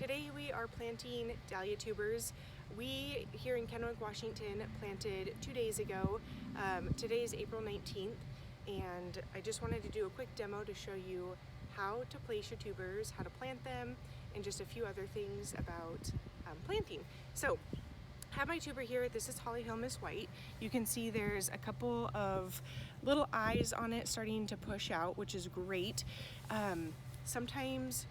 today we are planting dahlia tubers. We here in Kennewick, Washington planted 2 days ago. Today is April 19th, and I just wanted to do a quick demo to show you how to place your tubers, how to plant them, and just a few other things about planting. So I have my tuber here. This is Holly Hill Miss White. You can see there's a couple of little eyes on it starting to push out, which is great. Sometimes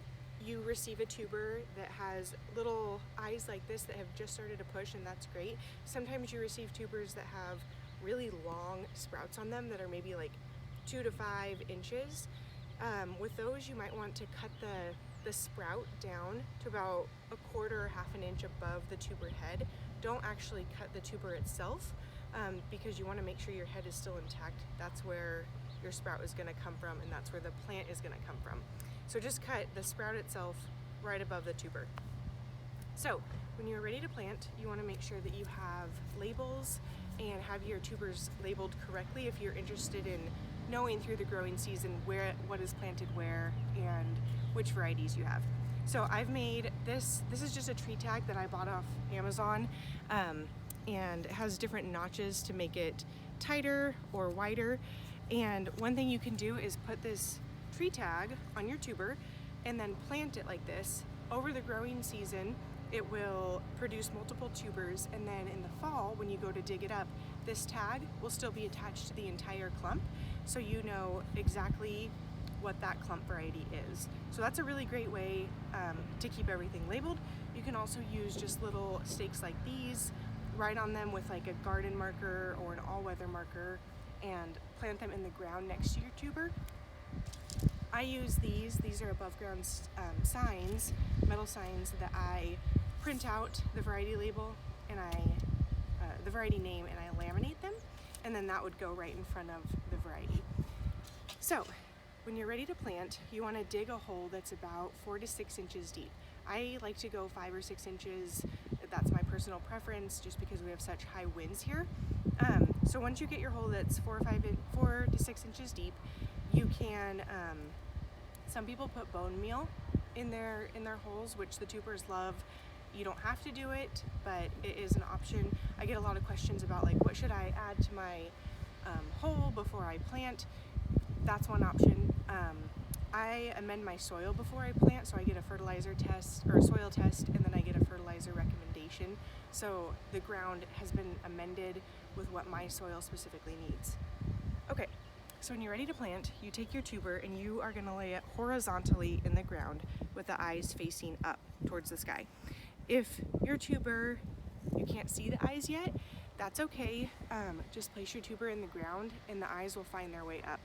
you receive a tuber that has little eyes like this that have just started to push, and that's great. Sometimes you receive tubers that have really long sprouts on them that are maybe like 2 to 5 inches. With those, you might want to cut the sprout down to about 1/4 or 1/2 inch above the tuber head. Don't actually cut the tuber itself because you want to make sure your head is still intact. That's where your sprout is going to come from, and that's where the plant is going to come from. So just cut the sprout itself right above the tuber. So when you're ready to plant, you want to make sure that you have labels and have your tubers labeled correctly if you're interested in knowing through the growing season what is planted where and which varieties you have. So I've made this is just a tree tag that I bought off Amazon, and it has different notches to make it tighter or wider. And one thing you can do is put this tree tag on your tuber and then plant it like this. Over the growing season, it will produce multiple tubers, and then in the fall when you go to dig it up, this tag will still be attached to the entire clump, so you know exactly what that clump variety is. So that's a really great way to keep everything labeled. You can also use just little stakes like these, write on them with like a garden marker or an all-weather marker, and plant them in the ground next to your tuber. I use these are above ground signs, metal signs that I print out the variety label and the variety name, and I laminate them, and then that would go right in front of the variety. So when you're ready to plant, you want to dig a hole that's about 4 to 6 inches deep. I like to go 5 or 6 inches. That's my personal preference just because we have such high winds here. So once you get your hole that's 4 to 6 inches deep, you can, some people put bone meal in their holes, which the tubers love. You don't have to do it, but it is an option. I get a lot of questions about like, what should I add to my hole before I plant? That's one option. I amend my soil before I plant, so I get a fertilizer test or a soil test, and then I get a fertilizer recommendation. So the ground has been amended with what my soil specifically needs. Okay, so when you're ready to plant, you take your tuber and you are gonna lay it horizontally in the ground with the eyes facing up towards the sky. If your tuber, you can't see the eyes yet, that's okay. Just place your tuber in the ground and the eyes will find their way up.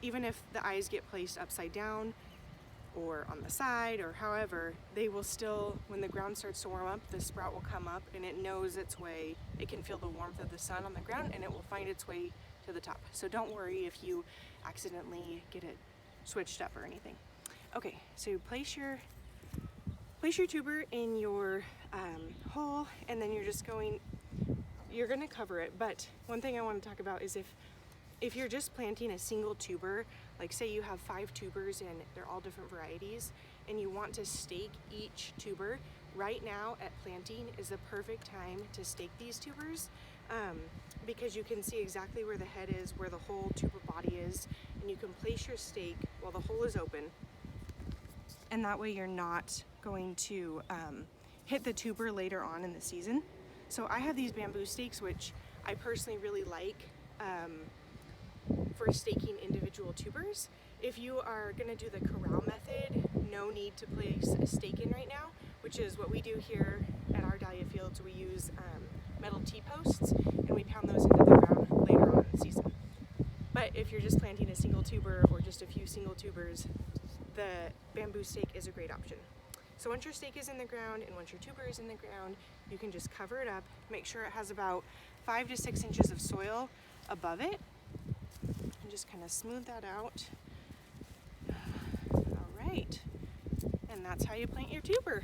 Even if the eyes get placed upside down or on the side or however, they will still, when the ground starts to warm up, the sprout will come up and it knows its way. It can feel the warmth of the sun on the ground and it will find its way to the top. So don't worry if you accidentally get it switched up or anything. Okay, so place your tuber in your hole, and then you're gonna cover it. But one thing I want to talk about is if you're just planting a single tuber, like say you have 5 tubers and they're all different varieties, and you want to stake each tuber, right now at planting is the perfect time to stake these tubers, because you can see exactly where the head is, where the whole tuber body is, and you can place your stake while the hole is open, and that way you're not going to hit the tuber later on in the season. So I have these bamboo stakes, which I personally really like for staking individual tubers. If you are going to do the corral method, no need to place a stake in right now, which is what we do here at our dahlia fields. We use metal T-posts and we pound those into the ground later on in the season. But if you're just planting a single tuber or just a few single tubers, the bamboo stake is a great option. So once your stake is in the ground and once your tuber is in the ground, you can just cover it up. Make sure it has about 5 to 6 inches of soil above it, and just kind of smooth that out. All right, and that's how you plant your tuber.